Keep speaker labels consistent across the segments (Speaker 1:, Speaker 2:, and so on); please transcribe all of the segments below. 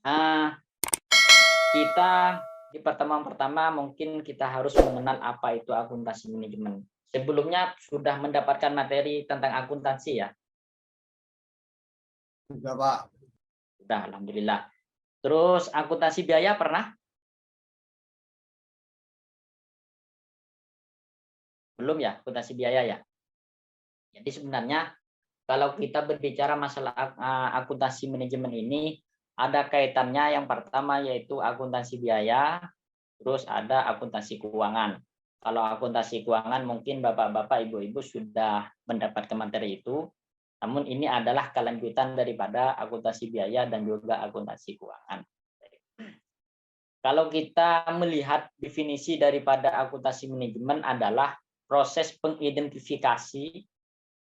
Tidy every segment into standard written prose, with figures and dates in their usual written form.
Speaker 1: Ah, kita di pertemuan pertama mungkin kita harus mengenal apa itu akuntansi manajemen. Sebelumnya sudah mendapatkan materi tentang akuntansi ya?
Speaker 2: Juga, Pak.
Speaker 1: Sudah, alhamdulillah. Terus akuntansi biaya pernah? Belum ya, akuntansi biaya ya. Jadi sebenarnya kalau kita berbicara masalah akuntansi manajemen ini ada kaitannya yang pertama yaitu akuntansi biaya, terus ada akuntansi keuangan. Kalau akuntansi keuangan mungkin Bapak-bapak, Ibu-ibu sudah mendapatkan materi itu. Namun ini adalah kelanjutan daripada akuntansi biaya dan juga akuntansi keuangan. Kalau kita melihat definisi daripada akuntansi manajemen adalah proses pengidentifikasi,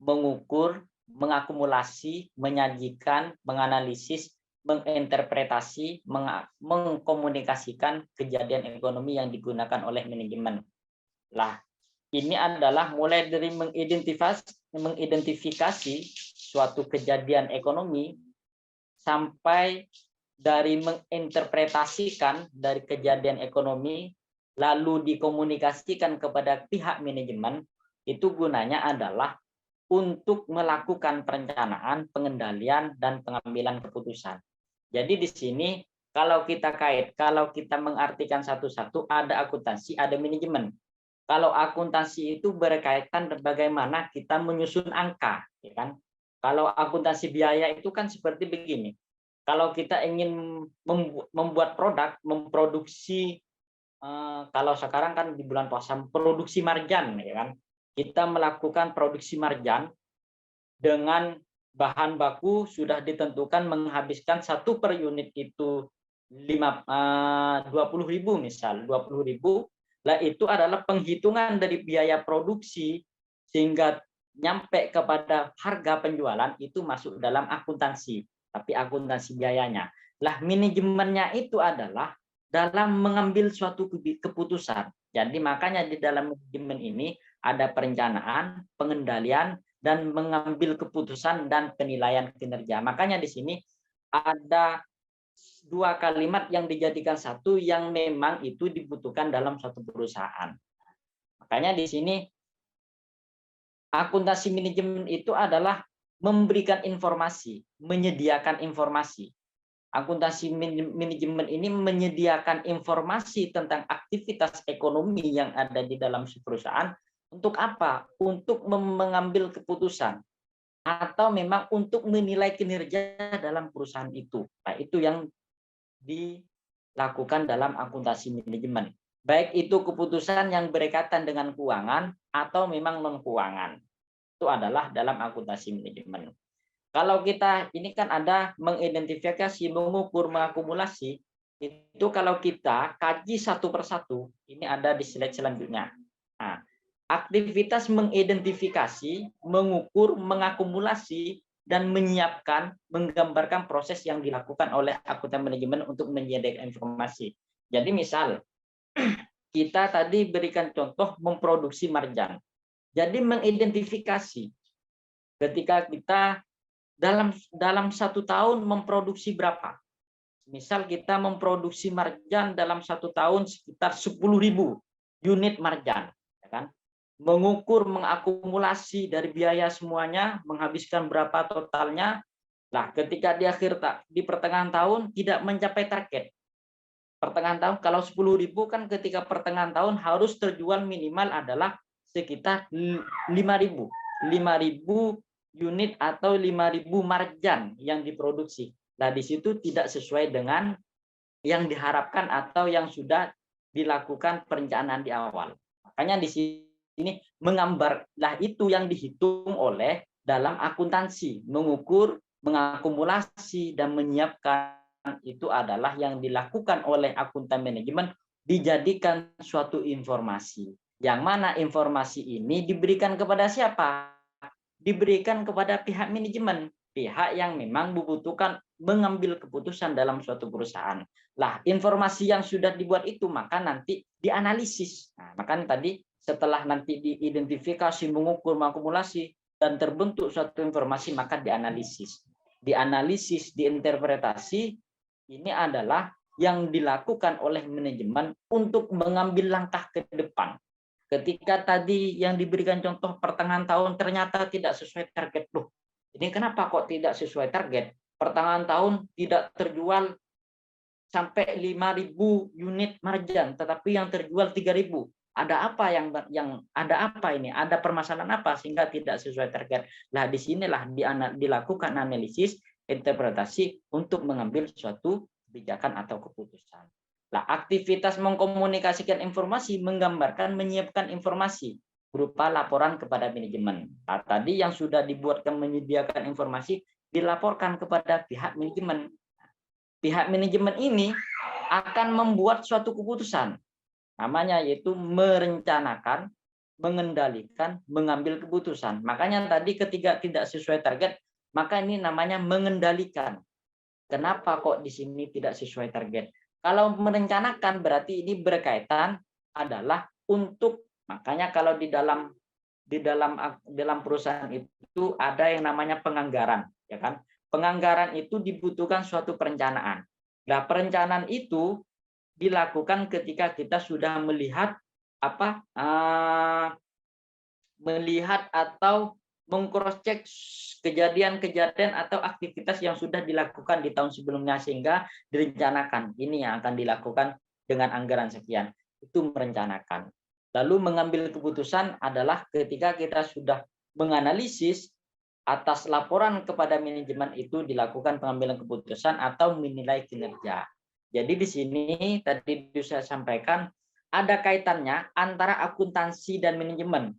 Speaker 1: mengukur, mengakumulasi, menyajikan, menganalisis, menginterpretasi, mengkomunikasikan kejadian ekonomi yang digunakan oleh manajemen. Lah, ini adalah mulai dari mengidentifikasi suatu kejadian ekonomi sampai dari menginterpretasikan dari kejadian ekonomi lalu dikomunikasikan kepada pihak manajemen, itu gunanya adalah untuk melakukan perencanaan, pengendalian, dan pengambilan keputusan. Jadi di sini kalau kita mengartikan satu-satu, ada akuntansi, ada manajemen. Kalau akuntansi itu berkaitan bagaimana kita menyusun angka, ya kan? Kalau akuntansi biaya itu kan seperti begini. Kalau kita ingin membuat produk, memproduksi, kalau sekarang kan di bulan puasa, produksi marjan, ya kan? Kita melakukan produksi marjan dengan bahan baku sudah ditentukan menghabiskan satu per unit itu 20.000 misal 20.000, lah itu adalah penghitungan dari biaya produksi sehingga nyampe kepada harga penjualan itu masuk dalam akuntansi, tapi akuntansi biayanya. Lah manajemennya itu adalah dalam mengambil suatu keputusan. Jadi makanya di dalam manajemen ini ada perencanaan, pengendalian, dan mengambil keputusan dan penilaian kinerja. Makanya di sini ada dua kalimat yang dijadikan satu yang memang itu dibutuhkan dalam suatu perusahaan. Makanya di sini akuntansi manajemen itu adalah memberikan informasi, menyediakan informasi. Akuntansi manajemen ini menyediakan informasi tentang aktivitas ekonomi yang ada di dalam perusahaan. Untuk apa? Untuk mengambil keputusan atau memang untuk menilai kinerja dalam perusahaan itu. Nah, itu yang dilakukan dalam akuntansi manajemen. Baik itu keputusan yang berkaitan dengan keuangan atau memang non keuangan. Itu adalah dalam akuntansi manajemen. Kalau kita ini kan ada mengidentifikasi, mengukur, mengakumulasi, itu kalau kita kaji satu persatu, ini ada di slide selanjutnya. Nah, aktivitas mengidentifikasi, mengukur, mengakumulasi, dan menyiapkan, menggambarkan proses yang dilakukan oleh akuntan manajemen untuk menyediakan informasi. Jadi misal, kita tadi berikan contoh memproduksi marjan. Jadi mengidentifikasi ketika kita dalam satu tahun memproduksi berapa. Misal kita memproduksi marjan dalam satu tahun sekitar 10.000 unit marjan, ya kan? Mengukur, mengakumulasi dari biaya semuanya, menghabiskan berapa totalnya. Nah, ketika di pertengahan tahun tidak mencapai target. Pertengahan tahun kalau 10.000 kan ketika pertengahan tahun harus terjual minimal adalah sekitar 5.000 unit atau 5.000 marjan yang diproduksi. Nah, di situ tidak sesuai dengan yang diharapkan atau yang sudah dilakukan perencanaan di awal. Makanya di sini menggambarlah itu yang dihitung oleh dalam akuntansi, mengukur, mengakumulasi, dan menyiapkan itu adalah yang dilakukan oleh akuntan manajemen dijadikan suatu informasi. Yang mana informasi ini diberikan kepada siapa? Diberikan kepada pihak manajemen, pihak yang memang membutuhkan mengambil keputusan dalam suatu perusahaan. Lah, informasi yang sudah dibuat itu maka nanti dianalisis. Nah, maka tadi setelah nanti diidentifikasi, mengukur, mengakumulasi, dan terbentuk suatu informasi maka dianalisis. Dianalisis, diinterpretasi, Ini adalah yang dilakukan oleh manajemen untuk mengambil langkah ke depan. Ketika tadi yang diberikan contoh pertengahan tahun ternyata tidak sesuai target. Loh, ini kenapa kok tidak sesuai target? Pertengahan tahun tidak terjual sampai 5.000 unit marjan, tetapi yang terjual 3.000. Ada apa yang ada apa ini? Ada permasalahan apa sehingga tidak sesuai target? Nah, disinilah dilakukan analisis interpretasi untuk mengambil suatu kebijakan atau keputusan. Nah, aktivitas mengkomunikasikan informasi, menggambarkan, menyiapkan informasi berupa laporan kepada manajemen. Nah, tadi yang sudah dibuatkan menyediakan informasi dilaporkan kepada pihak manajemen. Pihak manajemen ini akan membuat suatu keputusan, namanya yaitu merencanakan, mengendalikan, mengambil keputusan. Makanya tadi ketika tidak sesuai target, maka ini namanya mengendalikan. Kenapa kok di sini tidak sesuai target? Kalau merencanakan berarti ini berkaitan adalah untuk, makanya kalau di dalam perusahaan itu ada yang namanya penganggaran, ya kan? Penganggaran itu dibutuhkan suatu perencanaan. Nah, perencanaan itu dilakukan ketika kita sudah melihat melihat atau mengcross check kejadian-kejadian atau aktivitas yang sudah dilakukan di tahun sebelumnya sehingga direncanakan ini yang akan dilakukan dengan anggaran sekian. Itu merencanakan. Lalu mengambil keputusan adalah ketika kita sudah menganalisis atas laporan kepada manajemen itu dilakukan pengambilan keputusan atau menilai kinerja. Jadi di sini tadi saya sampaikan ada kaitannya antara akuntansi dan manajemen.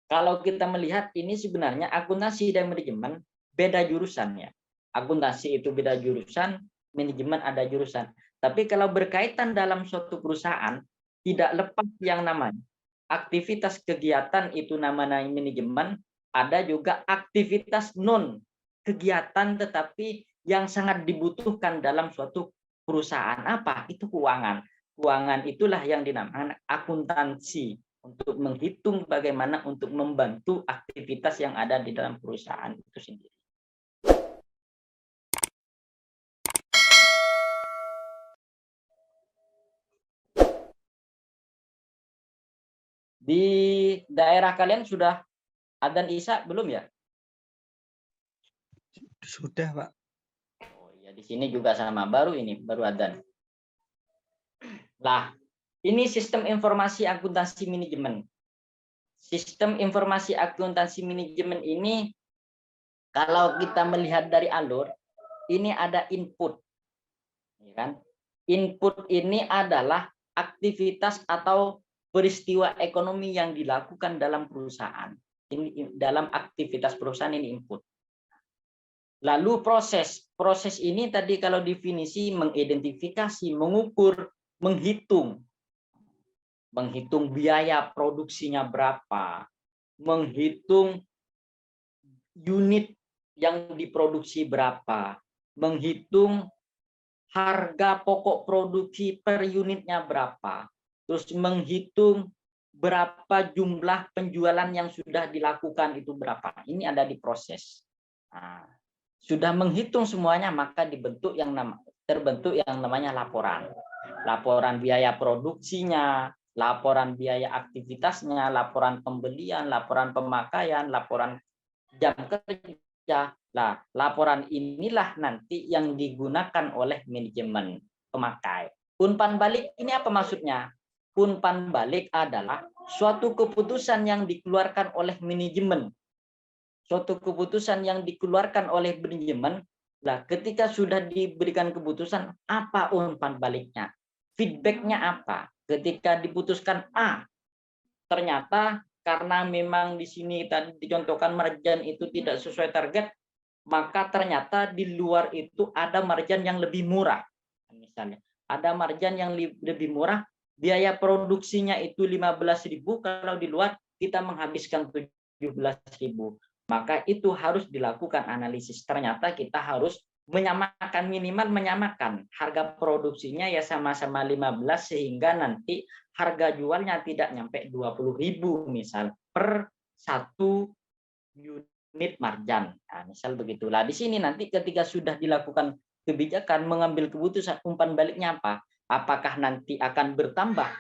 Speaker 1: Kalau kita melihat ini sebenarnya akuntansi dan manajemen beda jurusannya. Akuntansi itu beda jurusan, manajemen ada jurusan. Tapi kalau berkaitan dalam suatu perusahaan, tidak lepas yang namanya aktivitas kegiatan itu namanya manajemen, ada juga aktivitas non kegiatan tetapi yang sangat dibutuhkan dalam suatu perusahaan. Apa? Itu keuangan. Keuangan itulah yang dinamakan akuntansi untuk menghitung bagaimana untuk membantu aktivitas yang ada di dalam perusahaan itu sendiri. Di daerah kalian sudah adzan Isya belum ya?
Speaker 2: Sudah, Pak.
Speaker 1: Oh iya, di sini juga sama, baru adzan. Nah, ini sistem informasi akuntansi manajemen. Sistem informasi akuntansi manajemen ini kalau kita melihat dari alur, ini ada input. Ya kan? Input ini adalah aktivitas atau peristiwa ekonomi yang dilakukan dalam perusahaan. Ini dalam aktivitas perusahaan ini input. Lalu proses ini tadi kalau definisi mengidentifikasi, mengukur, menghitung biaya produksinya berapa, menghitung unit yang diproduksi berapa, menghitung harga pokok produksi per unitnya berapa, terus menghitung berapa jumlah penjualan yang sudah dilakukan itu berapa. Ini ada di proses. Nah, sudah menghitung semuanya maka terbentuk yang namanya laporan. Laporan biaya produksinya, laporan biaya aktivitasnya, laporan pembelian, laporan pemakaian, laporan jam kerja. Nah, laporan inilah nanti yang digunakan oleh manajemen pemakai. Umpan balik ini apa maksudnya? Umpan balik adalah suatu keputusan yang dikeluarkan oleh manajemen. Suatu keputusan yang dikeluarkan oleh manajemen. Nah, ketika sudah diberikan keputusan, apa umpan baliknya? Feedbacknya apa? Ketika diputuskan A, ternyata karena memang di sini tadi dicontohkan margin itu tidak sesuai target, maka ternyata di luar itu ada margin yang lebih murah. Misalnya, ada margin yang lebih murah, biaya produksinya itu 15.000, kalau di luar kita menghabiskan 17.000. Maka itu harus dilakukan analisis. Ternyata kita harus menyamakan, minimal menyamakan harga produksinya ya sama-sama 15 sehingga nanti harga jualnya tidak nyampe 20.000 misal per satu unit marjan. Nah, misal begitulah. Di sini nanti ketika sudah dilakukan kebijakan mengambil keputusan umpan baliknya apa? Apakah nanti akan bertambah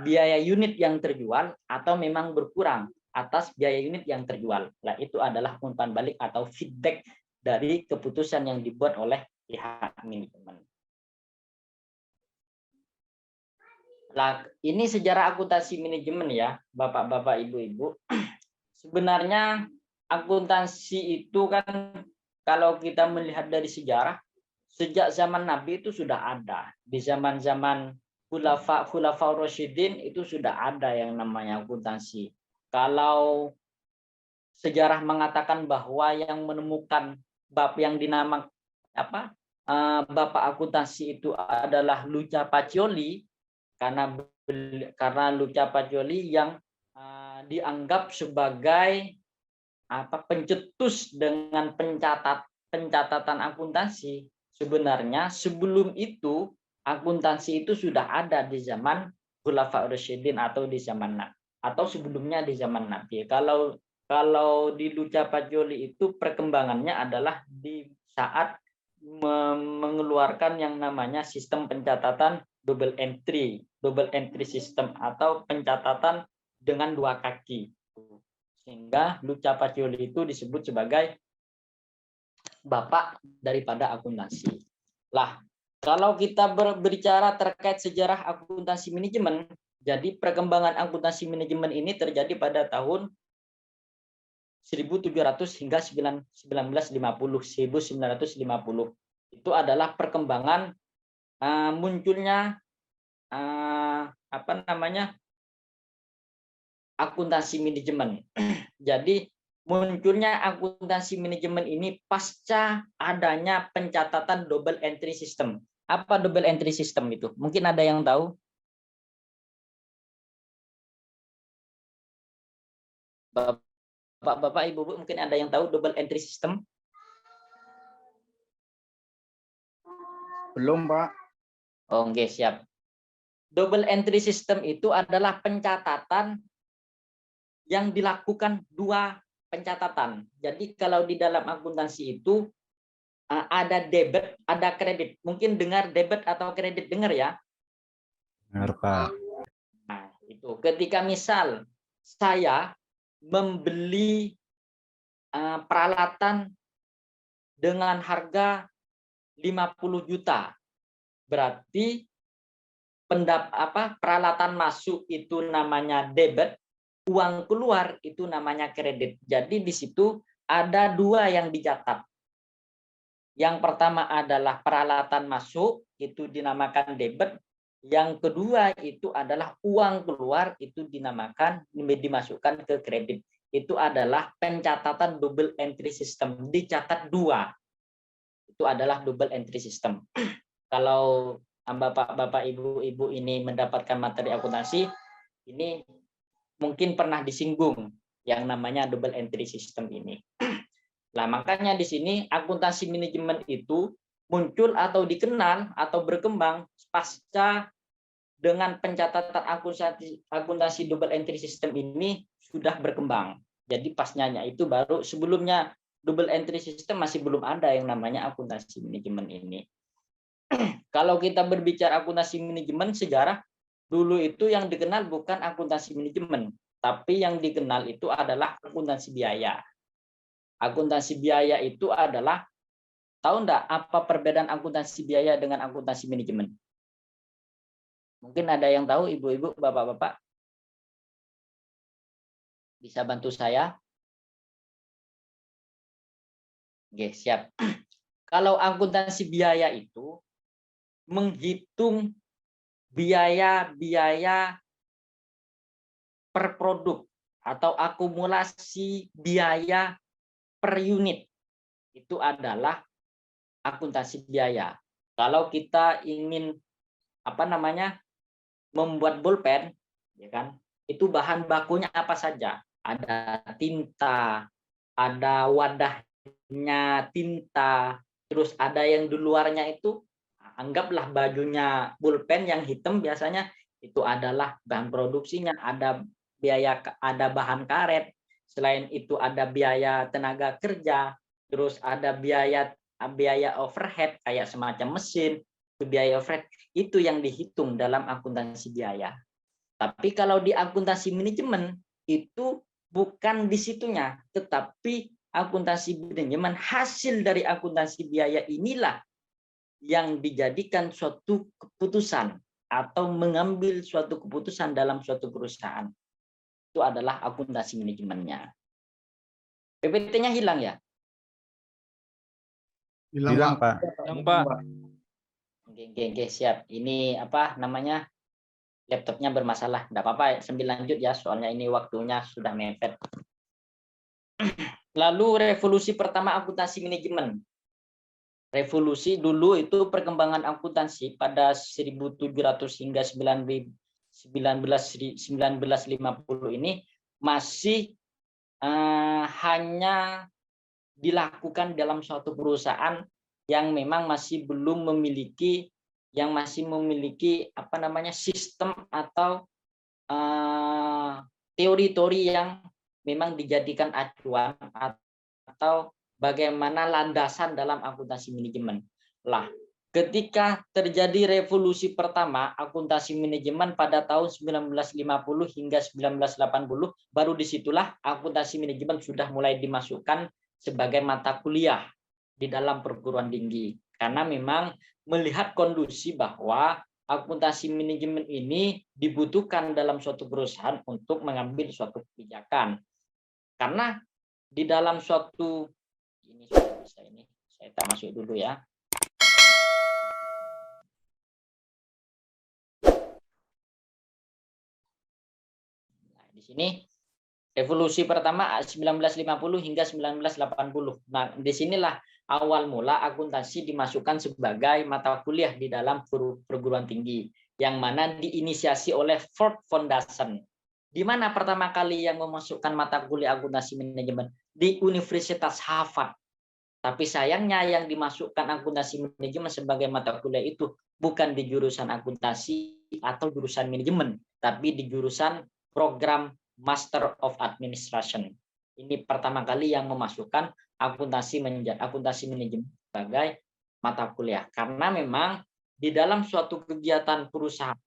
Speaker 1: biaya unit yang terjual atau memang berkurang atas biaya unit yang terjual. Nah, itu adalah umpan balik atau feedback dari keputusan yang dibuat oleh pihak manajemen. Nah, ini sejarah akuntansi manajemen ya, Bapak-bapak, Ibu-ibu. Sebenarnya akuntansi itu kan kalau kita melihat dari sejarah, sejak zaman Nabi itu sudah ada. Di zaman-zaman Khulafa Rasyidin itu sudah ada yang namanya akuntansi. Kalau sejarah mengatakan bahwa yang menemukan bab yang dinamakan bapak akuntansi itu adalah Luca Pacioli, karena Luca Pacioli yang dianggap sebagai pencetus dengan pencatatan akuntansi. Sebenarnya sebelum itu akuntansi itu sudah ada di zaman Khulafa Rasyidin atau di zaman atau sebelumnya di zaman Nabi. Kalau di Luca Pacioli itu perkembangannya adalah di saat mengeluarkan yang namanya sistem pencatatan double entry system atau pencatatan dengan 2 kaki. Sehingga Luca Pacioli itu disebut sebagai bapak daripada akuntansi. Lah, kalau kita berbicara terkait sejarah akuntansi manajemen, jadi perkembangan akuntansi manajemen ini terjadi pada tahun 1700 hingga 1950. Itu adalah perkembangan munculnya akuntansi manajemen. Jadi munculnya akuntansi manajemen ini pasca adanya pencatatan double entry system. Apa double entry system itu? Mungkin ada yang tahu? Bapak, Ibu, mungkin ada yang tahu double entry system?
Speaker 2: Belum, Pak.
Speaker 1: Oh, oke, siap. Double entry system itu adalah pencatatan yang dilakukan 2 pencatatan. Jadi kalau di dalam akuntansi itu ada debit, ada kredit. Mungkin dengar debit atau kredit, dengar ya?
Speaker 2: Dengar, Pak.
Speaker 1: Nah, itu ketika misal saya membeli peralatan dengan harga 50 juta. Berarti peralatan masuk itu namanya debit, uang keluar itu namanya kredit. Jadi di situ ada 2 yang dicatat. Yang pertama adalah peralatan masuk, itu dinamakan debit. Yang kedua itu adalah uang keluar, itu dimasukkan ke kredit. Itu adalah pencatatan double entry system. Dicatat 2. Itu adalah double entry system. Kalau Bapak, Ibu ini mendapatkan materi akuntansi, ini mungkin pernah disinggung yang namanya double entry system ini. Nah, makanya di sini akuntansi manajemen itu muncul atau dikenal atau berkembang pasca dengan pencatatan akuntansi double entry system ini sudah berkembang. Jadi pasnya itu baru, sebelumnya double entry system masih belum ada yang namanya akuntansi manajemen ini. Kalau kita berbicara akuntansi manajemen sejarah, dulu itu yang dikenal bukan akuntansi manajemen, tapi yang dikenal itu adalah akuntansi biaya. Akuntansi biaya itu adalah, tahu enggak apa perbedaan akuntansi biaya dengan akuntansi manajemen? Mungkin ada yang tahu, Ibu-ibu, Bapak-bapak? Bisa bantu saya? Oke, siap. Kalau akuntansi biaya itu menghitung biaya-biaya per produk atau akumulasi biaya per unit. Itu adalah akuntansi biaya. Kalau kita ingin membuat bolpen, ya kan? Itu bahan bakunya apa saja? Ada tinta, ada wadahnya tinta, terus ada yang di luarnya itu, anggaplah bajunya pulpen yang hitam, biasanya itu adalah bahan produksinya, ada biaya, ada bahan karet, selain itu ada biaya tenaga kerja, terus ada biaya biaya overhead kayak semacam mesin, biaya overhead itu yang dihitung dalam akuntansi biaya. Tapi kalau di akuntansi manajemen itu bukan di situnya, tetapi akuntansi manajemen hasil dari akuntansi biaya inilah yang dijadikan suatu keputusan atau mengambil suatu keputusan dalam suatu perusahaan. Itu adalah akuntansi manajemennya. PPT-nya hilang ya?
Speaker 2: Hilang, Pak.
Speaker 3: Yang Pak.
Speaker 1: Oke, siap. Ini apa namanya? Laptopnya bermasalah. Enggak apa-apa, sambil lanjut ya, soalnya ini waktunya sudah mepet. Lalu revolusi pertama akuntansi manajemen. Revolusi dulu itu perkembangan akuntansi pada 1700 hingga 1950 ini masih hanya dilakukan dalam suatu perusahaan yang memang masih belum memiliki apa namanya sistem atau teori-teori yang memang dijadikan acuan atau bagaimana landasan dalam akuntansi manajemen. Lah, ketika terjadi revolusi pertama akuntansi manajemen pada tahun 1950 hingga 1980, baru disitulah akuntansi manajemen sudah mulai dimasukkan sebagai mata kuliah di dalam perguruan tinggi. Karena memang melihat kondisi bahwa akuntansi manajemen ini dibutuhkan dalam suatu perusahaan untuk mengambil suatu kebijakan. Karena di dalam suatu ini sudah bisa, ini saya tak masuk dulu ya. Nah, di sini revolusi pertama 1950 hingga 1980. Nah, disinilah awal mula akuntansi dimasukkan sebagai mata kuliah di dalam perguruan tinggi, yang mana diinisiasi oleh Ford Foundation. Di mana pertama kali yang memasukkan mata kuliah akuntansi manajemen? Di Universitas Harvard. Tapi sayangnya yang dimasukkan akuntansi manajemen sebagai mata kuliah itu bukan di jurusan akuntansi atau jurusan manajemen, tapi di jurusan program Master of Administration. Ini pertama kali yang memasukkan akuntansi manajemen sebagai mata kuliah. Karena memang di dalam suatu kegiatan perusahaan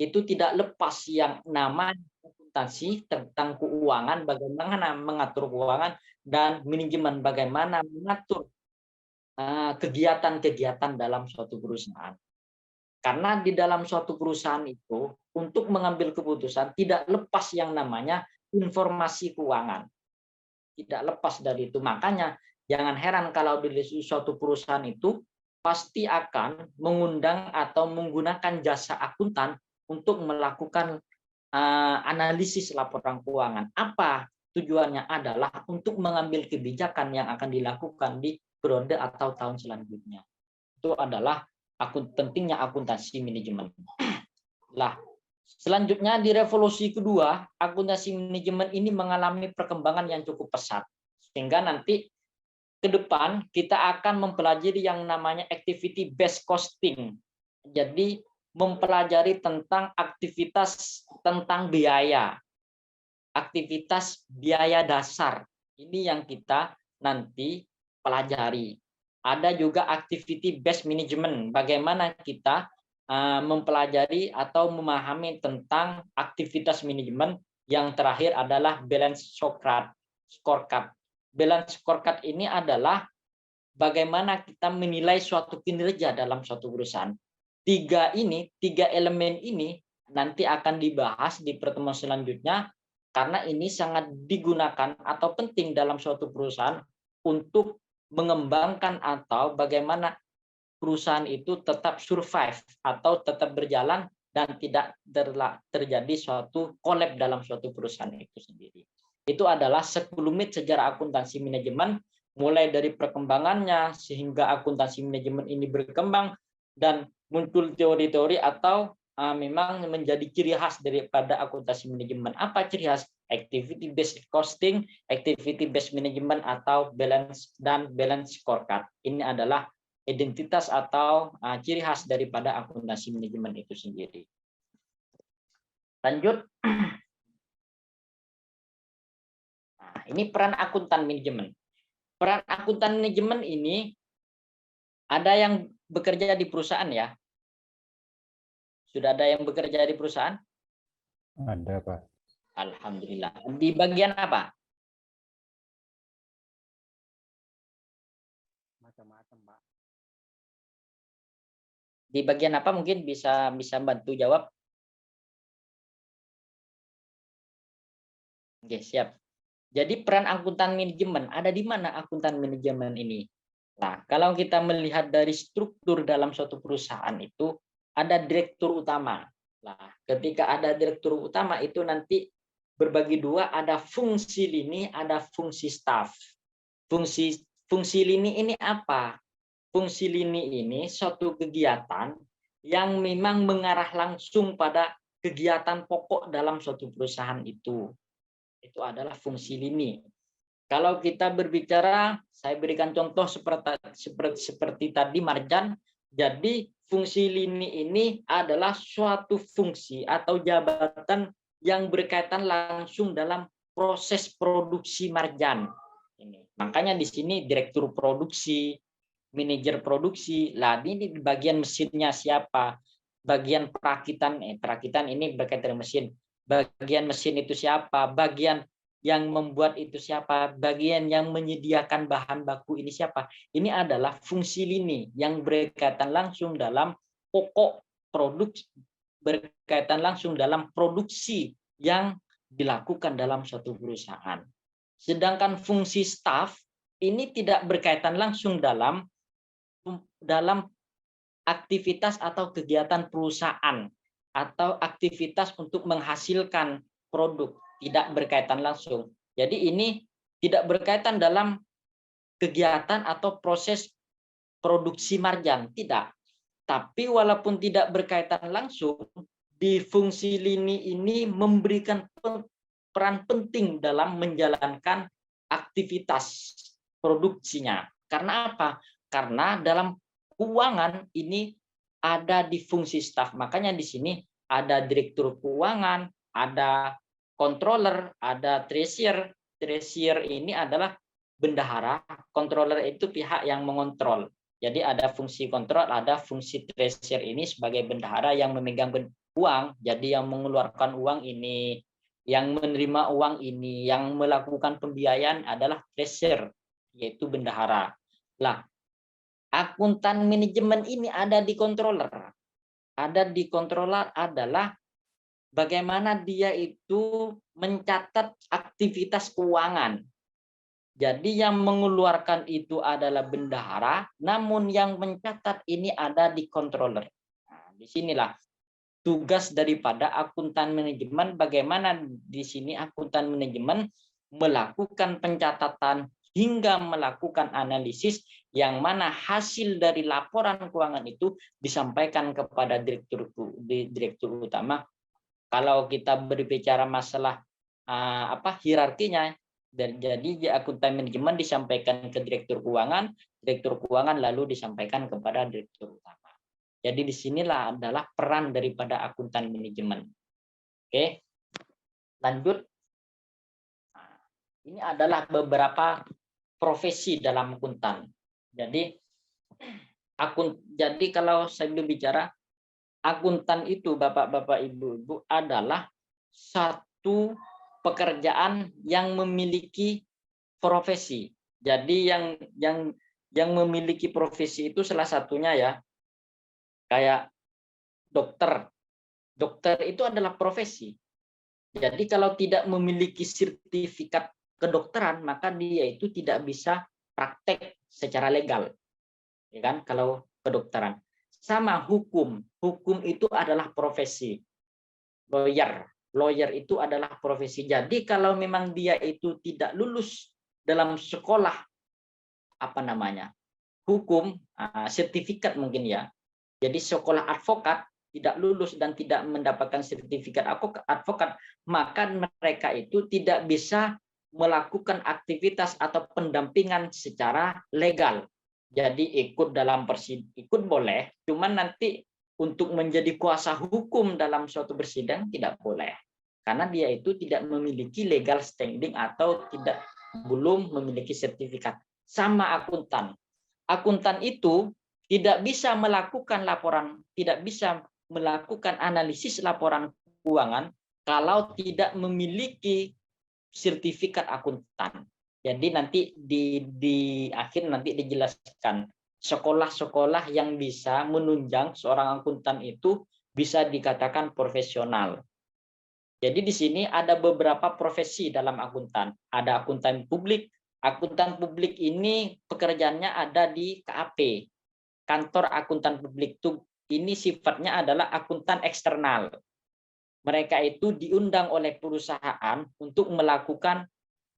Speaker 1: itu tidak lepas yang namanya akuntansi tentang keuangan, bagaimana mengatur keuangan, dan manajemen bagaimana mengatur kegiatan-kegiatan dalam suatu perusahaan. Karena di dalam suatu perusahaan itu untuk mengambil keputusan tidak lepas yang namanya informasi keuangan. Tidak lepas dari itu. Makanya jangan heran kalau di suatu perusahaan itu pasti akan mengundang atau menggunakan jasa akuntan untuk melakukan analisis laporan keuangan. Apa tujuannya? Adalah untuk mengambil kebijakan yang akan dilakukan di periode atau tahun selanjutnya. Itu adalah pentingnya akuntansi manajemen. Lah, selanjutnya di revolusi kedua, akuntansi manajemen ini mengalami perkembangan yang cukup pesat. Sehingga nanti ke depan kita akan mempelajari yang namanya activity based costing. Jadi mempelajari tentang aktivitas tentang biaya. Aktivitas biaya dasar. Ini yang kita nanti pelajari. Ada juga activity based management. Bagaimana kita mempelajari atau memahami tentang aktivitas manajemen. Yang terakhir adalah balance scorecard. Balance scorecard ini adalah bagaimana kita menilai suatu kinerja dalam suatu perusahaan. Tiga elemen ini nanti akan dibahas di pertemuan selanjutnya, karena ini sangat digunakan atau penting dalam suatu perusahaan untuk mengembangkan atau bagaimana perusahaan itu tetap survive atau tetap berjalan dan tidak terjadi suatu collapse dalam suatu perusahaan itu sendiri. Itu adalah sekelumit sejarah akuntansi manajemen, mulai dari perkembangannya sehingga akuntansi manajemen ini berkembang dan muncul teori-teori atau memang menjadi ciri khas daripada akuntansi manajemen. Apa ciri khas? Activity based costing, activity based management, atau balance scorecard. Ini adalah identitas atau ciri khas daripada akuntansi manajemen itu sendiri. Lanjut. Nah, ini peran akuntan manajemen. Peran akuntan manajemen ini Ada yang bekerja di perusahaan ya? Sudah ada yang bekerja di perusahaan?
Speaker 2: Ada, Pak.
Speaker 1: Alhamdulillah. Di bagian apa?
Speaker 3: Macam-macam, Pak.
Speaker 1: Di bagian apa mungkin bisa bantu jawab? Oke, siap. Jadi peran akuntan manajemen, ada di mana akuntan manajemen ini? Nah, kalau kita melihat dari struktur dalam suatu perusahaan itu ada direktur utama. Nah, ketika ada direktur utama itu nanti berbagi dua, ada fungsi lini, ada fungsi staf. Fungsi lini ini apa? Fungsi lini ini suatu kegiatan yang memang mengarah langsung pada kegiatan pokok dalam suatu perusahaan itu. Itu adalah fungsi lini. Kalau kita berbicara, saya berikan contoh seperti tadi Marjan. Jadi fungsi lini ini adalah suatu fungsi atau jabatan yang berkaitan langsung dalam proses produksi Marjan. Makanya di sini direktur produksi, manajer produksi. Lah ini di bagian mesinnya siapa? Bagian perakitan ini berkaitan dengan mesin. Bagian mesin itu siapa? Bagian yang membuat itu siapa? Bagian yang menyediakan bahan baku ini siapa? Ini adalah fungsi lini yang berkaitan langsung dalam pokok produk, berkaitan langsung dalam produksi yang dilakukan dalam suatu perusahaan. Sedangkan fungsi staf ini tidak berkaitan langsung dalam aktivitas atau kegiatan perusahaan atau aktivitas untuk menghasilkan produk, tidak berkaitan langsung. Jadi ini tidak berkaitan dalam kegiatan atau proses produksi Marjan, tidak. Tapi walaupun tidak berkaitan langsung, di fungsi lini ini memberikan peran penting dalam menjalankan aktivitas produksinya. Karena apa? Karena dalam keuangan ini ada di fungsi staf. Makanya di sini ada direktur keuangan, ada controller, ada treasurer. Treasurer ini adalah bendahara, controller itu pihak yang mengontrol. Jadi ada fungsi kontrol, ada fungsi treasurer ini sebagai bendahara yang memegang uang, jadi yang mengeluarkan uang ini, yang menerima uang ini, yang melakukan pembiayaan adalah treasurer, yaitu bendahara. Lah, akuntan manajemen ini ada di controller. Ada di controller adalah bagaimana dia itu mencatat aktivitas keuangan. Jadi yang mengeluarkan itu adalah bendahara, namun yang mencatat ini ada di controller. Nah, disinilah tugas daripada akuntan manajemen, bagaimana di sini akuntan manajemen melakukan pencatatan hingga melakukan analisis yang mana hasil dari laporan keuangan itu disampaikan kepada direktur utama. Kalau kita berbicara masalah hierarkinya, jadi akuntan manajemen disampaikan ke direktur keuangan lalu disampaikan kepada direktur utama. Jadi disinilah adalah peran daripada akuntan manajemen. Oke, lanjut. Nah, ini adalah beberapa profesi dalam akuntan. Jadi kalau saya berbicara akuntan itu Bapak-bapak, Ibu-ibu adalah satu pekerjaan yang memiliki profesi. Jadi yang memiliki profesi itu salah satunya ya kayak dokter. Dokter itu adalah profesi. Jadi kalau tidak memiliki sertifikat kedokteran, maka dia itu tidak bisa praktek secara legal. Ya kan? Kalau kedokteran. Sama hukum. Hukum itu adalah profesi. Lawyer itu adalah profesi. Jadi kalau memang dia itu tidak lulus dalam sekolah hukum, sertifikat mungkin ya. Jadi sekolah advokat tidak lulus dan tidak mendapatkan sertifikat advokat, maka mereka itu tidak bisa melakukan aktivitas atau pendampingan secara legal. Jadi ikut dalam ikut boleh, cuman nanti untuk menjadi kuasa hukum dalam suatu persidangan tidak boleh. Karena dia itu tidak memiliki legal standing atau belum memiliki sertifikat. Sama akuntan. Akuntan itu tidak bisa melakukan analisis laporan keuangan kalau tidak memiliki sertifikat akuntan. Jadi nanti di akhir nanti dijelaskan sekolah-sekolah yang bisa menunjang seorang akuntan itu bisa dikatakan profesional. Jadi di sini ada beberapa profesi dalam akuntan. Ada akuntan publik. Akuntan publik ini pekerjaannya ada di KAP, kantor akuntan publik. Ini sifatnya adalah akuntan eksternal. Mereka itu diundang oleh perusahaan untuk melakukan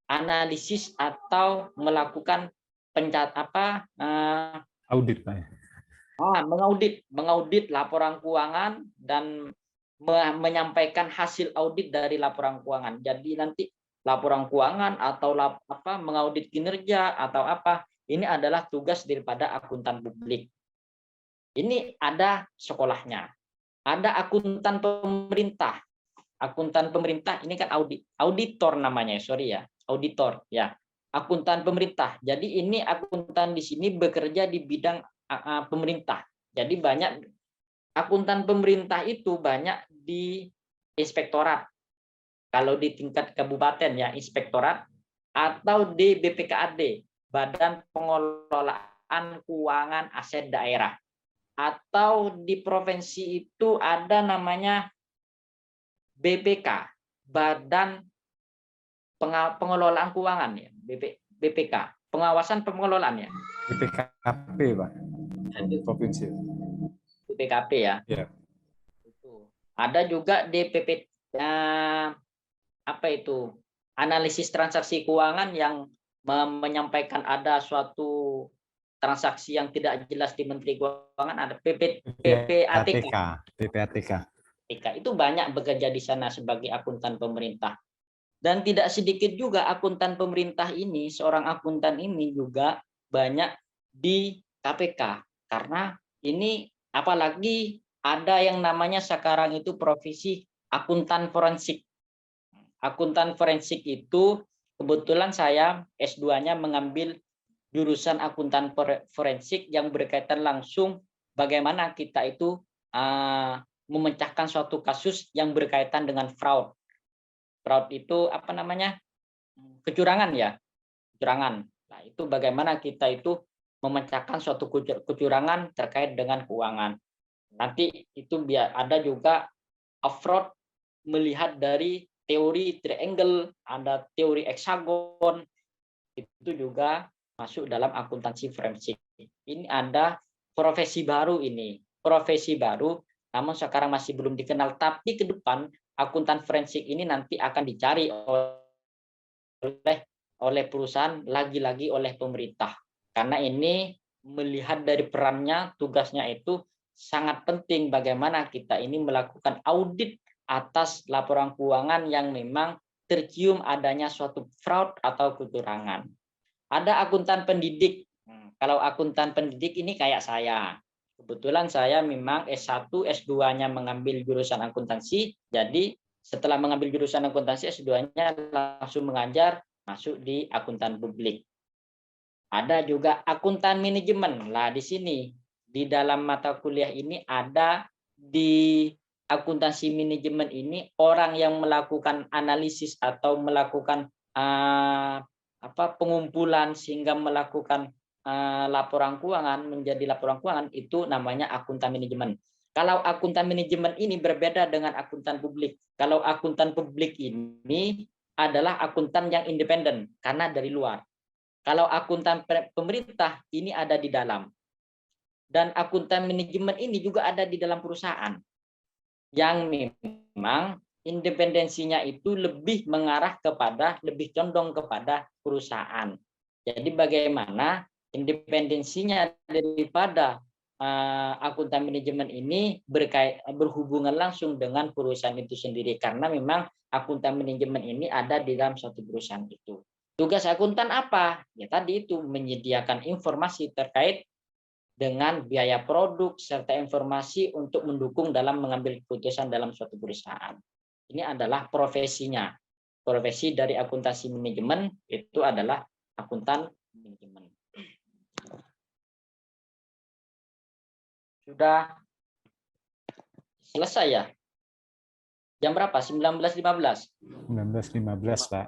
Speaker 1: analisis atau melakukan
Speaker 2: Audit, Pak.
Speaker 1: mengaudit laporan keuangan dan menyampaikan hasil audit dari laporan keuangan. Jadi nanti laporan keuangan atau mengaudit kinerja atau apa, ini adalah tugas daripada akuntan publik. Ini ada sekolahnya. Ada akuntan pemerintah. Akuntan pemerintah ini kan auditor namanya, sorry ya, auditor ya. Akuntan pemerintah. Jadi ini akuntan di sini bekerja di bidang pemerintah. Jadi banyak akuntan pemerintah itu banyak di inspektorat. Kalau di tingkat kabupaten ya inspektorat, atau di BPKAD, Badan Pengelolaan Keuangan Aset Daerah. Atau di provinsi itu ada namanya BPK, Badan Pengelolaan Keuangan ya, BPK, pengawasan pengelolaan ya.
Speaker 2: BPKP, Pak. Provinsi.
Speaker 1: BPKP ya.
Speaker 2: Ya.
Speaker 1: Ada juga DPP apa itu? Analisis transaksi keuangan yang menyampaikan ada suatu transaksi yang tidak jelas di Menteri Keuangan, ada PPATK.
Speaker 2: PPATK.
Speaker 1: Itu banyak bekerja di sana sebagai akuntan pemerintah. Dan tidak sedikit juga akuntan pemerintah ini, seorang akuntan ini juga banyak di KPK. Karena ini apalagi ada yang namanya sekarang itu profesi akuntan forensik. Akuntan forensik itu kebetulan saya S2-nya mengambil jurusan akuntan forensik yang berkaitan langsung bagaimana kita itu memecahkan suatu kasus yang berkaitan dengan fraud. Fraud itu apa namanya? Kecurangan ya, kecurangan. Nah, itu bagaimana kita itu memecahkan suatu kecurangan terkait dengan keuangan. Nanti itu ada juga fraud melihat dari teori triangle, ada teori heksagon, itu juga masuk dalam akuntansi forensik. Ini ada profesi baru ini, profesi baru, namun sekarang masih belum dikenal. Tapi ke depan akuntan forensik ini nanti akan dicari oleh perusahaan, lagi-lagi oleh pemerintah. Karena ini melihat dari perannya, tugasnya itu sangat penting bagaimana kita ini melakukan audit atas laporan keuangan yang memang tercium adanya suatu fraud atau kecurangan. Ada akuntan pendidik. Kalau akuntan pendidik ini kayak saya. Kebetulan saya memang S1, S2-nya mengambil jurusan akuntansi. Jadi setelah mengambil jurusan akuntansi, S2-nya langsung mengajar masuk di akuntan publik. Ada juga akuntan manajemen. Lah di sini di dalam mata kuliah ini ada di akuntansi manajemen ini orang yang melakukan analisis atau melakukan pengumpulan sehingga melakukan laporan keuangan menjadi laporan keuangan, itu namanya akuntan manajemen. Kalau akuntan manajemen ini berbeda dengan akuntan publik. Kalau akuntan publik ini adalah akuntan yang independen karena dari luar. Kalau akuntan pemerintah ini ada di dalam. Dan akuntan manajemen ini juga ada di dalam perusahaan. Yang memang independensinya itu lebih mengarah kepada, lebih condong kepada perusahaan. Jadi bagaimana independensinya daripada akuntan manajemen ini berhubungan langsung dengan perusahaan itu sendiri, karena memang akuntan manajemen ini ada di dalam suatu perusahaan itu. Tugas akuntan apa? Ya tadi itu menyediakan informasi terkait dengan biaya produk serta informasi untuk mendukung dalam mengambil keputusan dalam suatu perusahaan. Ini adalah profesinya. Profesi dari akuntansi manajemen itu adalah akuntan manajemen. Sudah selesai ya? Jam berapa? 19.15.
Speaker 2: 19.15, Pak.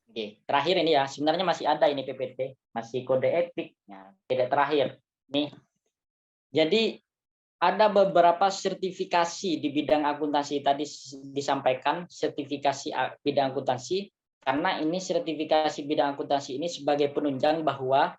Speaker 1: Oke, terakhir ini ya. Sebenarnya masih ada ini PPT, masih kode etik. Nah, tidak terakhir. Nih. Jadi ada beberapa sertifikasi di bidang akuntansi tadi disampaikan, sertifikasi bidang akuntansi, karena ini sertifikasi bidang akuntansi ini sebagai penunjang bahwa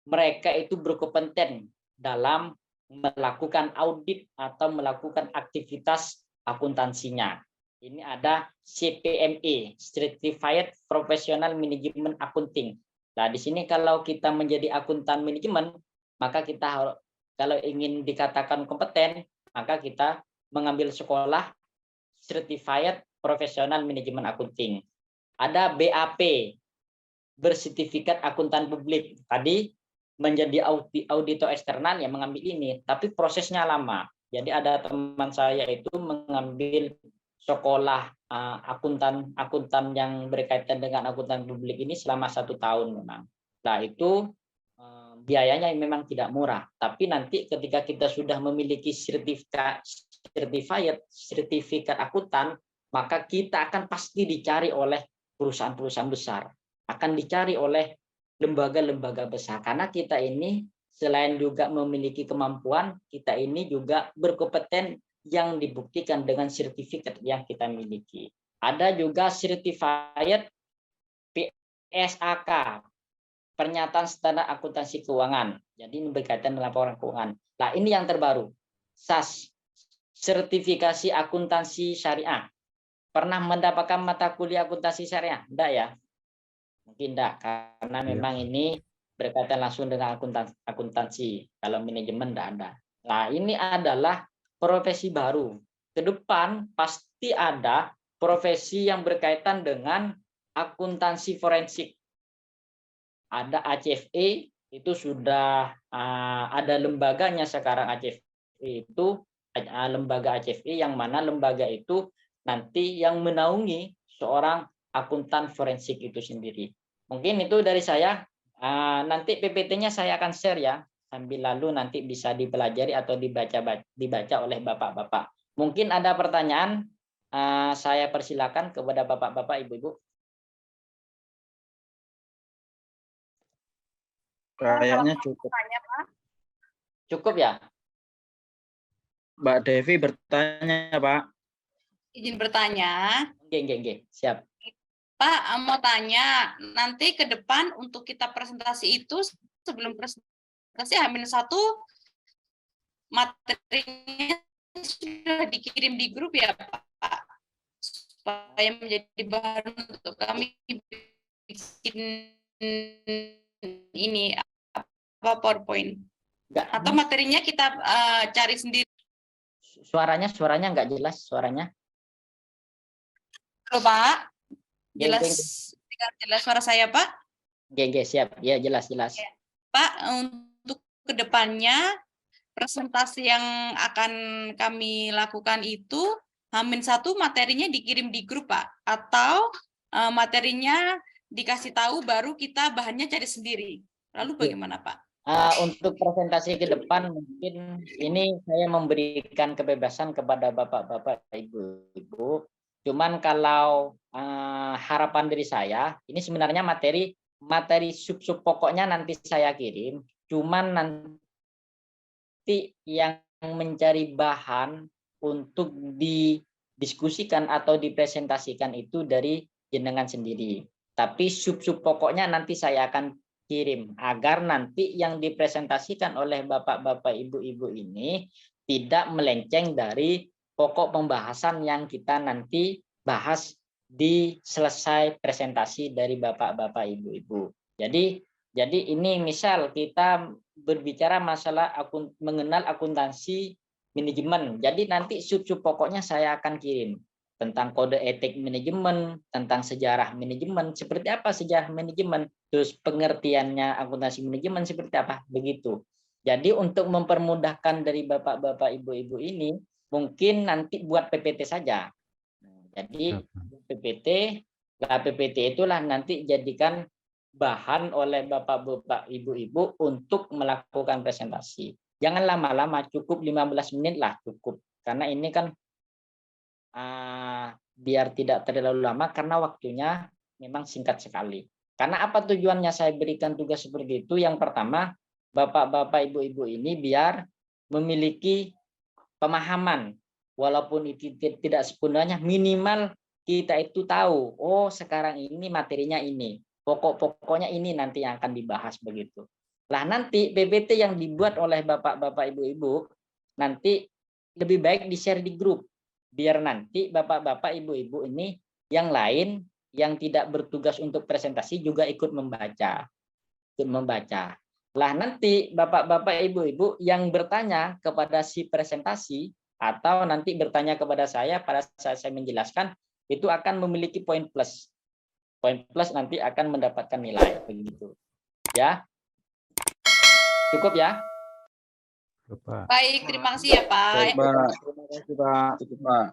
Speaker 1: mereka itu berkompeten dalam melakukan audit atau melakukan aktivitas akuntansinya. Ini ada CPMA, Certified Professional Management Accounting. Nah, di sini kalau kita menjadi akuntan manajemen, maka kita kalau ingin dikatakan kompeten, maka kita mengambil sekolah Certified Professional Management Accounting. Ada BAP, bersertifikat akuntan publik. Tadi menjadi auditor eksternal yang mengambil ini, tapi prosesnya lama. Jadi ada teman saya itu mengambil sekolah akuntan yang berkaitan dengan akuntan publik ini selama 1 tahun memang. Nah itu biayanya memang tidak murah. Tapi nanti ketika kita sudah memiliki sertifikat akuntan, maka kita akan pasti dicari oleh perusahaan-perusahaan besar, akan dicari oleh lembaga-lembaga besar, karena kita ini selain juga memiliki kemampuan, kita ini juga berkompeten yang dibuktikan dengan sertifikat yang kita miliki. Ada juga certified PSAK, pernyataan standar akuntansi keuangan. Jadi ini berkaitan dengan laporan keuangan. Nah, ini yang terbaru. SAS, sertifikasi akuntansi syariah. Pernah mendapatkan mata kuliah akuntansi syariah? Enggak ya? Mungkin enggak, karena memang ini berkaitan langsung dengan akuntansi. Kalau manajemen enggak ada. Nah, ini adalah profesi baru. Ke depan pasti ada profesi yang berkaitan dengan akuntansi forensik. Ada ACFE, itu sudah ada lembaganya sekarang. ACFE itu lembaga ACFE yang mana lembaga itu nanti yang menaungi seorang akuntan forensik itu sendiri. Mungkin itu dari saya. Nanti PPT-nya saya akan share ya, sambil lalu nanti bisa dipelajari atau dibaca oleh bapak-bapak. Mungkin ada pertanyaan, saya persilakan kepada bapak-bapak, ibu-ibu.
Speaker 3: Kayaknya cukup.
Speaker 1: Cukup ya?
Speaker 3: Mbak Devi bertanya, Pak.
Speaker 4: Izin bertanya.
Speaker 1: Oke, siap.
Speaker 4: Pak, mau tanya, nanti ke depan untuk kita presentasi itu, sebelum presentasi H-1, materinya sudah dikirim di grup ya, Pak? Supaya menjadi bahan untuk kami bikin ini, apa, PowerPoint. Atau materinya kita cari sendiri.
Speaker 1: Suaranya nggak jelas suaranya.
Speaker 4: Halo, Pak. Jelas suara saya, Pak?
Speaker 1: Siap. Ya, jelas.
Speaker 4: Pak, untuk kedepannya presentasi yang akan kami lakukan itu H-1 materinya dikirim di grup, Pak, atau materinya dikasih tahu baru kita bahannya cari sendiri. Lalu bagaimana, Pak?
Speaker 1: Untuk presentasi ke depan mungkin ini saya memberikan kebebasan kepada bapak-bapak, ibu-ibu. Cuman kalau harapan dari saya, ini sebenarnya materi sub pokoknya nanti saya kirim. Cuman nanti yang mencari bahan untuk didiskusikan atau dipresentasikan itu dari jenengan sendiri. Tapi sub pokoknya nanti saya akan kirim agar nanti yang dipresentasikan oleh bapak-bapak, ibu-ibu ini tidak melenceng dari pokok pembahasan yang kita nanti bahas di selesai presentasi dari bapak-bapak, ibu-ibu. Jadi ini misal kita berbicara masalah mengenal akuntansi manajemen. Jadi nanti sub pokoknya saya akan kirim tentang kode etik manajemen, tentang sejarah manajemen, seperti apa sejarah manajemen, terus pengertiannya akuntansi manajemen seperti apa, begitu. Jadi untuk mempermudahkan dari bapak-bapak, ibu-ibu ini, mungkin nanti buat PPT saja. Jadi PPT itulah nanti jadikan bahan oleh bapak-bapak, ibu-ibu untuk melakukan presentasi. Jangan lama-lama, cukup 15 menit lah cukup. Karena ini kan biar tidak terlalu lama karena waktunya memang singkat sekali. Karena apa tujuannya saya berikan tugas seperti itu? Yang pertama, Bapak-bapak, Ibu-ibu ini biar memiliki pemahaman, walaupun itu tidak sepenuhnya, minimal kita itu tahu, oh sekarang ini materinya ini, pokok-pokoknya ini nanti yang akan dibahas begitu. Lah nanti PPT yang dibuat oleh Bapak-bapak, Ibu-ibu nanti lebih baik di-share di grup, biar nanti Bapak-bapak, Ibu-ibu ini yang lain yang tidak bertugas untuk presentasi juga ikut membaca. Lah nanti Bapak-bapak, Ibu-ibu yang bertanya kepada si presentasi atau nanti bertanya kepada saya pada saat saya menjelaskan itu akan memiliki poin plus. Poin plus nanti akan mendapatkan nilai begitu. Ya. Cukup ya?
Speaker 2: Lupa.
Speaker 4: Baik, terima kasih ya Pak.
Speaker 3: Baik, Pak. Terima kasih, Pak.
Speaker 5: Cukup, Pak.